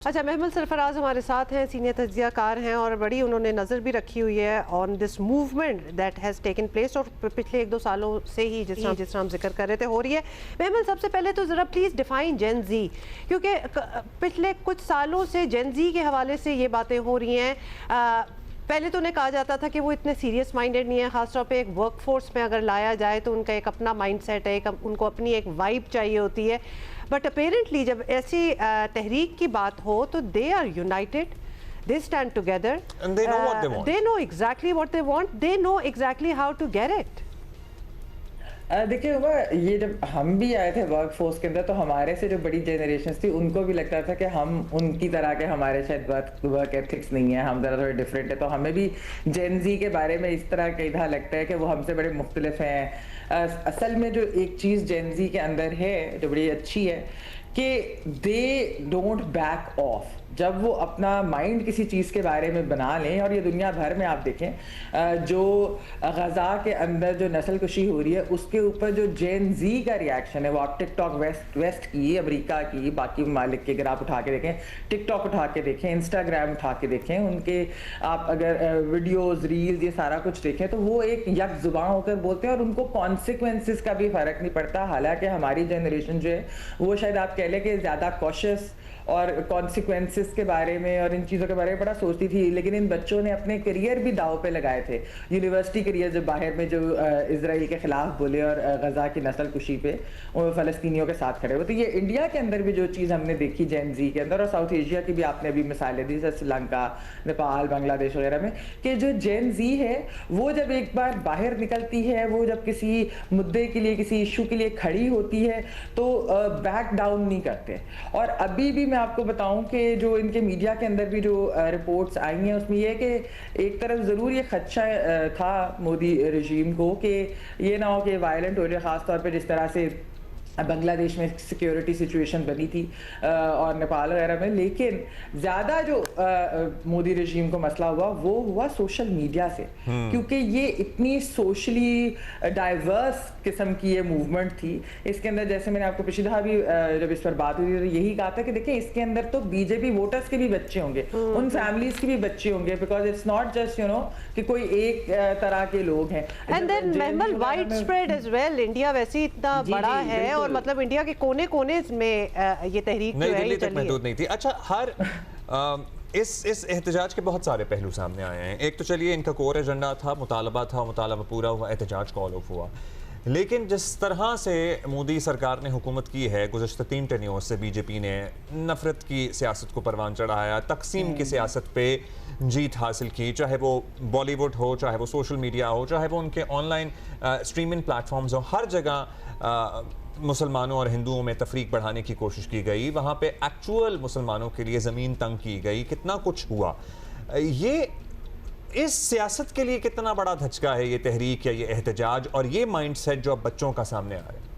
अच्छा, महमल सरफराज हमारे साथ हैं, सीनियर तज्जियाकार हैं और बड़ी उन्होंने नज़र भी रखी हुई है on this movement that has taken place और पिछले 1-2 सालों से ही जिस तरह हम जिक्र कर रहे थे हो रही है। महमल, सबसे पहले तो ज़रा प्लीज़ डिफ़ाइन जेन ज़ी, क्योंकि पिछले कुछ सालों से जेन ज़ी के हवाले से ये बातें हो रही हैं। पहले तो उन्हें कहा जाता था कि वो इतने सीरियस माइंडेड नहीं है, ख़ासतौर पे एक वर्क फोर्स में अगर लाया जाए तो उनका एक अपना माइंड सेट है, उनको अपनी एक वाइब चाहिए होती है। बट अपेरेंटली जब ऐसी तहरीक की बात हो तो they are united, they stand together and they know what they want. They know exactly what they want, they know exactly how to get it. देखिए हुआ ये, जब हम भी आए थे वर्क फोर्स के अंदर तो हमारे से जो बड़ी जनरेशन थी उनको भी लगता था कि हम उनकी तरह के, हमारे शायद वर्क एथिक्स नहीं है, हम ज़रा थोड़े डिफरेंट है। तो हमें भी जेन ज़ी के बारे में इस तरह कई बार लगता है कि वो हमसे बड़े मुख्तलिफ हैं। असल में जो एक चीज़ जेन ज़ी के अंदर है जो बड़ी अच्छी है कि दे डोंट बैक ऑफ। जब वो अपना माइंड किसी चीज़ के बारे में बना लें, और ये दुनिया भर में आप देखें जो गज़ा के अंदर जो नस्लकुशी हो रही है उसके ऊपर जो जेन ज़ी का रिएक्शन है, वो आप टिकटॉक वेस्ट की, अमेरिका की, बाकी ममालिक के अगर आप उठा के देखें, टिकटॉक उठा के देखें, इंस्टाग्राम उठा के देखें, उनके आप अगर वीडियोज़, रील्स, ये सारा कुछ देखें तो वो एक यक ज़ुबान होकर बोलते हैं और उनको कॉन्सिक्वेंसेस का भी फ़र्क नहीं पड़ता। हालांकि हमारी जनरेशन जो है वो शायद आप कह लें कि ज़्यादा कॉशियस और कॉन्सिक्वेंसेस के बारे में और इन चीज़ों के बारे में बड़ा सोचती थी, लेकिन इन बच्चों ने अपने करियर भी दाव पे लगाए थे। यूनिवर्सिटी करियर जब बाहर में जो इजराइल के ख़िलाफ़ बोले और गज़ा की नस्लकुशी पे वो फ़लस्तीनियों के साथ खड़े हुए, तो ये इंडिया के अंदर भी जो चीज़ हमने देखी जेन ज़ी के अंदर, और साउथ एशिया की भी आपने अभी मिसालें दी जैसे श्रीलंका, नेपाल, बांग्लादेश वगैरह में, कि जो जेन ज़ी है वो जब एक बार बाहर निकलती है, वो जब किसी मुद्दे के लिए, किसी इशू के लिए खड़ी होती है तो बैक डाउन नहीं करते। और अभी भी मैं आपको बताऊं कि जो इनके मीडिया के अंदर भी जो रिपोर्ट्स आई हैं उसमें यह है कि एक तरफ ज़रूर ये खदशा था मोदी रजीम को कि ये ना हो कि वायलेंट हो जाए, ख़ास तौर पे जिस तरह से बांग्लादेश में सिक्योरिटी सिचुएशन बनी थी और नेपाल वगैरह में। लेकिन ज़्यादा जो मोदी रजीम को मसला हुआ वो हुआ सोशल मीडिया से, क्योंकि ये इतनी सोशली डाइवर्स किस्म की ये मूवमेंट थी। इसके अंदर जैसे मैंने आपको पिछली दफ़ा भी जब इस पर बात हुई तो यही कहा था कि देखिए इसके अंदर तो बीजेपी वोटर्स के भी बच्चे होंगे, उन फैमिलीज के भी बच्चे होंगे, बिकॉज इट्स नॉट जस्ट कि कोई एक तरह के लोग हैं। एंड देन महमल wide spread as well, India वैसे इतना बड़ा है और मतलब इंडिया के कोने-कोने में ये तहरीक जो है ये चली महदूद नहीं थी। अच्छा, हर इस एहतजाज के बहुत सारे पहलू सामने आए हैं। एक तो चलिए इनका कोर एजेंडा था, मुतालबा था, मुतालबा पूरा हुआ, एहतजाज कॉल ऑफ हुआ। लेकिन जिस तरह से मोदी सरकार ने हुकूमत की है गुज़श्ता 3 टेन्योर से, बीजेपी ने नफ़रत की सियासत को परवान चढ़ाया, तकसीम की सियासत पे जीत हासिल की, चाहे वो बॉलीवुड हो, चाहे वो सोशल मीडिया हो, चाहे वो उनके ऑनलाइन स्ट्रीमिंग प्लेटफॉर्म्स हो, हर जगह मुसलमानों और हिंदुओं में तफरीक बढ़ाने की कोशिश की गई, वहाँ पे एक्चुअल मुसलमानों के लिए ज़मीन तंग की गई, कितना कुछ हुआ। ये इस सियासत के लिए कितना बड़ा धचका है ये तहरीक या ये एहतजाज और ये माइंडसेट जो अब बच्चों का सामने आ रहा है?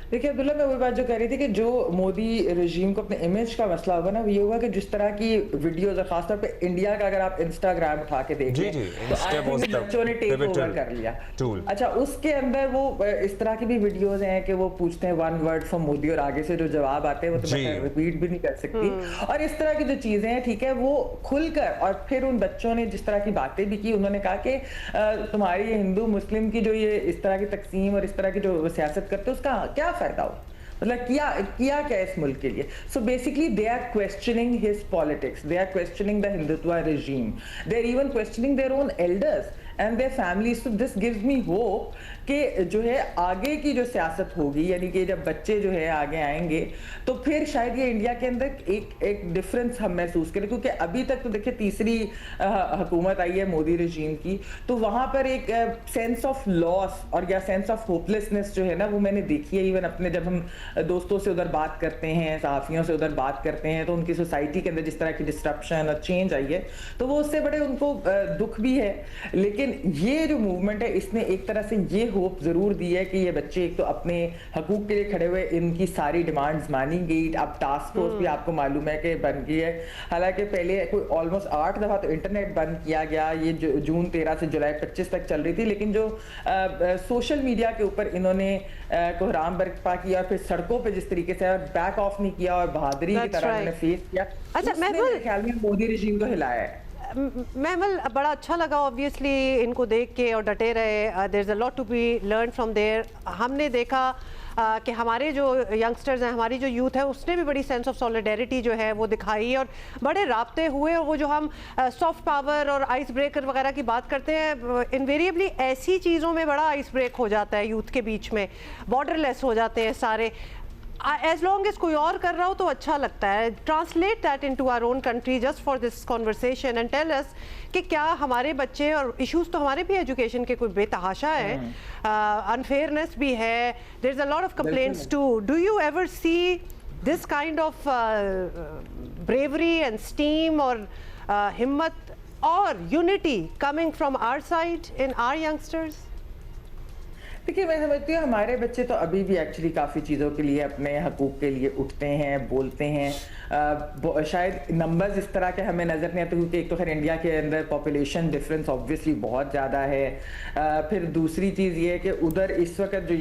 देखिए अब्दुल्ला, मैं वही बात जो कह रही थी कि जो मोदी रजीम को अपने इमेज का मसला होगा ना, वो ये हुआ कि जिस तरह की वीडियोज, खासतौर पे इंडिया का अगर आप इंस्टाग्राम उठा के देख लें तो बच्चों ने टेक ओवर कर लिया। अच्छा, उसके अंदर वो इस तरह की भी वीडियोज हैं कि वो पूछते हैं वन वर्ड फॉर मोदी और आगे से जो जवाब आते हैं वो तो मैं रिपीट भी नहीं कर सकती। और इस तरह की जो चीजें हैं, ठीक है, वो खुलकर, और फिर उन बच्चों ने जिस तरह की बातें भी की, उन्होंने कहा कि तुम्हारी हिंदू मुस्लिम की जो ये इस तरह की तकसीम और इस तरह की जो सियासत करते हैं उसका क्या फायदा हो, मतलब किया क्या इस मुल्क के लिए। So basically they are questioning his politics, they are questioning the Hindutva regime, they are even questioning their own elders and their families. So this gives me hope कि जो है आगे की जो सियासत होगी, यानी कि जब बच्चे जो है आगे आएंगे तो फिर शायद ये इंडिया के अंदर एक डिफरेंस हम महसूस करें। क्योंकि अभी तक तो देखिए तीसरी हुकूमत आई है मोदी रजीम की, तो वहाँ पर एक सेंस ऑफ लॉस और या सेंस ऑफ होपलेसनेस जो है ना वो मैंने देखी है। इवन अपने जब हम दोस्तों से उधर बात करते हैं, सहाफ़ियों से उधर बात करते हैं, तो उनकी सोसाइटी के अंदर जिस तरह की डिस्ट्रप्शन और चेंज आई है तो वो उससे बड़े उनको दुख भी है। लेकिन लेकिन ये जो मूवमेंट है इसने एक तरह से ये होप जरूर दी है कि ये बच्चे एक तो अपने हकूक के लिए खड़े हुए, इनकी सारी डिमांड्स मानी गई। अब टास्क फोर्स भी आपको मालूम है कि बन गई है। हालांकि पहले कोई ऑलमोस्ट 8 दफा तो इंटरनेट बंद किया गया, ये जून 13 से जुलाई 25 तक चल रही थी, लेकिन जो सोशल मीडिया के ऊपर इन्होंने कोहराम बर्पा किया, फिर सड़कों पे जिस तरीके से बैक ऑफ नहीं किया और बहादुरी की तरह इन्होंने फेस किया, अच्छा, मेरे ख्याल में मोदी रजीम को हिलाया है। महमल, बड़ा अच्छा लगा ऑब्वियसली इनको देख के और डटे रहे। There is a lot to be learn from there. हमने देखा कि हमारे जो यंगस्टर्स हैं, हमारी जो यूथ है, उसने भी बड़ी सेंस ऑफ सॉलिडेरिटी जो है वो दिखाई और बड़े राब्ते हुए। और वो जो हम सॉफ्ट पावर और आइस ब्रेकर वगैरह की बात करते हैं, इन्वेरिएबली ऐसी चीज़ों में बड़ा आइस ब्रेक हो जाता है यूथ के बीच में, बॉर्डरलेस हो जाते हैं सारे। एज लॉन्ग एज कोई और कर रहा हो तो अच्छा लगता है। Translate that into our own country just for this conversation and tell us कि क्या हमारे बच्चे, और इश्यूज तो हमारे भी एजुकेशन के कोई बेतहाशा है, अनफेयरनेस भी है, there is a lot of complaints too. Do you ever see this kind of bravery and steam और हिम्मत और unity coming from our side in our youngsters? देखिए, मैं समझती हूँ हमारे बच्चे तो अभी भी एक्चुअली काफ़ी चीज़ों के लिए, अपने हकूक़ के लिए उठते हैं, बोलते हैं। शायद नंबर्स इस तरह के हमें नज़र नहीं आते, क्योंकि एक तो खैर इंडिया के अंदर पॉपुलेशन डिफरेंस ऑब्वियसली बहुत ज़्यादा है। फिर दूसरी चीज़ ये है कि उधर इस वक्त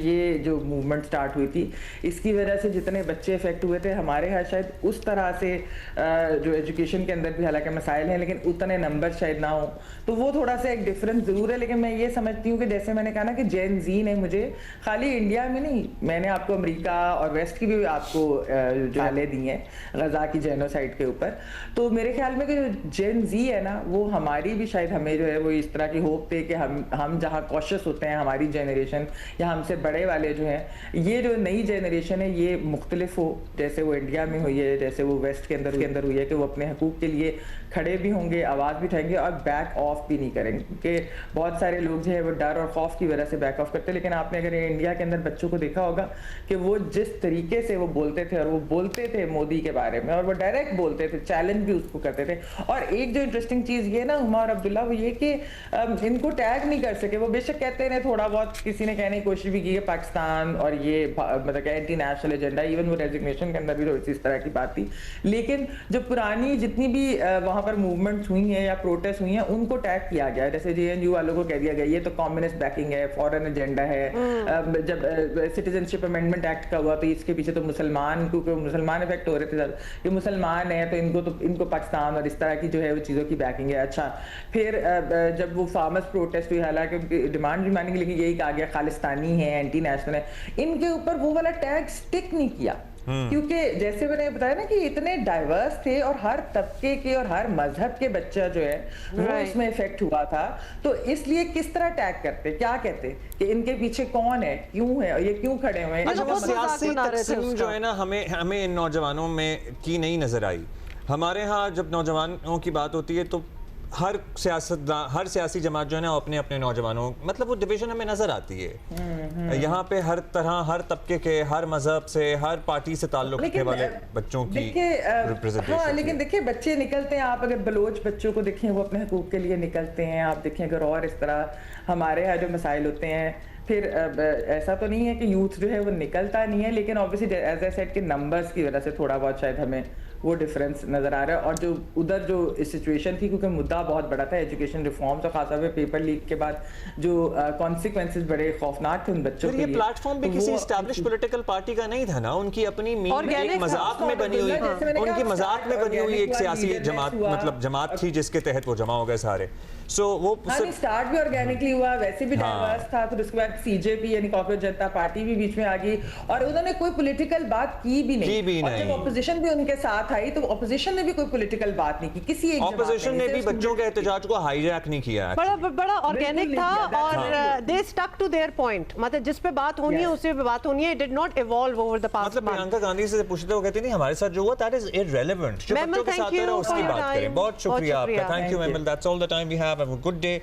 जो मूवमेंट स्टार्ट हुई थी, इसकी वजह से जितने बच्चे इफेक्ट हुए थे, हमारे यहाँ शायद उस तरह से जो एजुकेशन के अंदर भी हालांकि मसाइल हैं, लेकिन उतने नंबर शायद ना हो, तो वो थोड़ा सा एक डिफरेंस ज़रूर है। लेकिन मैं ये समझती हूँ कि जैसे मैंने कहा ना कि जेन जी ने मुझे खाली इंडिया में नहीं, मैंने आपको अमेरिका और वेस्ट की भी आपको जो हालें दी हैं गजा की जेनोसाइड के ऊपर, तो मेरे ख्याल में कि जो जेन जी है ना, वो हमारी भी शायद हमें जो है वो इस तरह की होप थे कि हम जहाँ कॉशियस होते हैं, हमारी जनरेशन या हमसे बड़े वाले जो हैं, ये जो नई जनरेशन है ये मुख्तलिफ हो, जैसे वो इंडिया में हुई है, जैसे वो वेस्ट के अंदर हुई है, कि वो अपने हकूक़ के लिए खड़े भी होंगे, आवाज़ भी उठाएंगे और बैक ऑफ भी नहीं करेंगे। क्योंकि बहुत सारे लोग जो है वो डर और खौफ की वजह से बैक ऑफ करते हैं। लेकिन आपने अगर इंडिया के अंदर बच्चों को देखा होगा कि वो जिस तरीके से वो बोलते थे, और वो बोलते थे मोदी के बारे में, और वो डायरेक्ट बोलते थे, चैलेंज भी उसको करते थे। और एक जो इंटरेस्टिंग चीज़ ये ना हुमा और अब्दुल्ला, वो ये कि इनको टैग नहीं कर सके। वो बेशक कहते रहे, थोड़ा बहुत किसी ने कहने की कोशिश भी की है पाकिस्तान और ये मतलब एंटी नेशनल एजेंडा, इवन वो रेजिग्नेशन के अंदर भी थोड़ी सी इस तरह की बात थी। लेकिन जो पुरानी जितनी भी वहाँ पर मूवमेंट्स हुई हैं या प्रोटेस्ट हुई हैं, उनको टैग किया गया। जैसे JNU वालों को कह दिया गया ये तो कम्युनिस्ट बैकिंग है, फॉरेन एजेंडा है। जब सिटीजनशिप अमेंडमेंट एक्ट का हुआ तो इसके पीछे तो मुसलमान, क्योंकि मुसलमान इफेक्ट हो रहे थे, ये मुसलमान है तो इनको पाकिस्तान और इस तरह की जो है वो चीज़ों की बैकिंग है। अच्छा, फिर जब वो फार्मर्स प्रोटेस्ट हुई, हालांकि उनकी डिमांड भी मानेंगे, लेकिन यही कहा गया खालिस्तानी है, एंटी नेशनल है, इनके ऊपर वो वाला टैग स्टिक नहीं किया। क्योंकि जैसे मैंने बताया ना कि इतने डाइवर्स थे और हर तबके के और हर मजहब के बच्चा जो है वो इसमें इफेक्ट हुआ था, तो इसलिए किस तरह टैग करते, क्या कहते कि इनके पीछे कौन है, क्यों है, और ये क्यों खड़े हुए हैं। अच्छा, वो सियासी तकसीम जो है ना, हमें इन नौजवानों में की नहीं नजर आई। हमारे यहाँ जब नौजवानों की बात होती है तो हर सियासी जमात जो है ना अपने अपने नौजवानों, मतलब वो डिवीजन हमें नजर आती है। यहाँ पे हर तरह, हर तबके के, हर मजहब से, हर पार्टी से ताल्लुक रखने वाले बच्चों की रिप्रेजेंटेशन। हाँ, लेकिन देखिए बच्चे निकलते हैं, आप अगर बलोच बच्चों को देखें, वो अपने हकूक के लिए निकलते हैं। आप देखें अगर और इस तरह हमारे यहाँ जो मसाइल होते हैं, फिर ऐसा तो नहीं है कि यूथ जो है वो निकलता नहीं है, लेकिन ऑब्वियसली एज आई सेड के नंबर्स की वजह से थोड़ा बहुत शायद हमें वो डिफरेंस नज़र आ रहा है। और जो उधर जो सिचुएशन थी, क्योंकि मुद्दा बहुत बड़ा था एजुकेशन रिफॉर्म्स, और खासा हुए पेपर लीक के बाद जो कॉन्सिक्वेंसेस बड़े खौफनाक थे उन बच्चों के लिए। ये प्लेटफॉर्म भी किसी एस्टैब्लिश पॉलिटिकल पार्टी का नहीं था ना, उनकी अपनी एक मजाक में बनी हुई, उनकी मजाक में बनी हुई एक सियासी जमात, मतलब जमात थी जिसके तहत वो जमा हो गए सारे। सो वो स्टार्ट भी ऑर्गेनिकली हुआ, वैसे भी डाइवर्स था। फिर उसके बाद CJP यानी कॉकरोच जनता पार्टी भी बीच में आ गई, और उन्होंने कोई पॉलिटिकल बात की भी नहीं। और जब ऑपोजिशन भी उनके साथ आई तो ऑपोजिशन ने भी कोई पॉलिटिकल बात नहीं की, किसी एक ऑपोजिशन ने भी बच्चों के एहतजाज को हाईजैक नहीं किया। बड़ा ऑर्गेनिक था और they stuck to their point, मतलब जिस पे बात होनी है उसी पे बात होनी है। It did not evolve over the past. मतलब प्रियंका गांधी से पूछते, वो कहती नहीं हमारे साथ जो हुआ दैट इज इररिलेवेंट, जो बच्चों के साथ हो रहा है उसकी बात करें। बहुत शुक्रिया आपका, thank you ma'am, that's all the time we have. Have a good day.